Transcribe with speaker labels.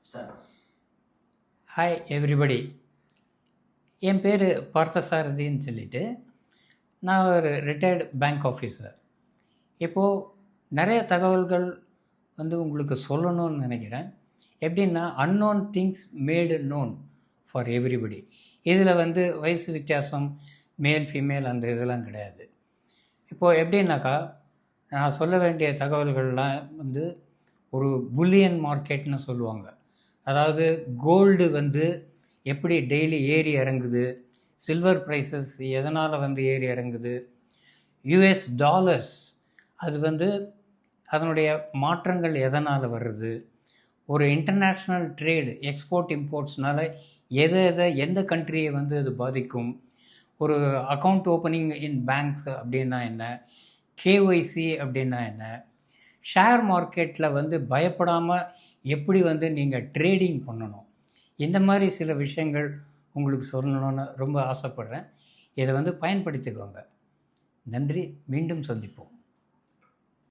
Speaker 1: Start.
Speaker 2: Hi everybody. என் பேர் பார்த்தசாரதின்னு சொல்லிட்டு நான் ஒரு ரிட்டையர்டு பேங்க் ஆஃபீஸர். இப்போது நிறைய தகவல்கள் உங்களுக்கு சொல்லணும்னு நினைக்கிறேன். எப்படின்னா unknown things made known for everybody. இதில் வயசு வித்தியாசம், மேல் ஃபீமேல் அந்த இதெல்லாம் கிடையாது. இப்போது எப்படின்னாக்கா நான் சொல்ல வேண்டிய தகவல்கள்லாம் ஒரு புல்லியன் மார்க்கெட்னு சொல்லுவாங்க. அதாவது கோல்டு எப்படி டெய்லி ஏறி இறங்குது, சில்வர் ப்ரைஸஸ் எதனால் ஏறி இறங்குது, யூஎஸ் டாலர்ஸ் அது அதனுடைய மாற்றங்கள் எதனால் வருது, ஒரு இன்டர்நேஷ்னல் ட்ரேடு எக்ஸ்போர்ட் இம்போர்ட்ஸ்னால் எந்த கண்ட்ரியை அது பாதிக்கும், ஒரு அக்கௌண்ட் ஓப்பனிங் இன் பேங்க்ஸ் அப்படின்னா என்ன, கேஒய்சி அப்படின்னா என்ன, ஷேர் மார்க்கெட்டில் பயப்படாமல் எப்படி நீங்கள் ட்ரேடிங் பண்ணணும், இந்த மாதிரி சில விஷயங்கள் உங்களுக்கு சொல்லணும்னு ரொம்ப ஆசைப்பட்றேன். இதை பயன்படுத்திக்கோங்க. நன்றி. மீண்டும் சந்திப்போம்.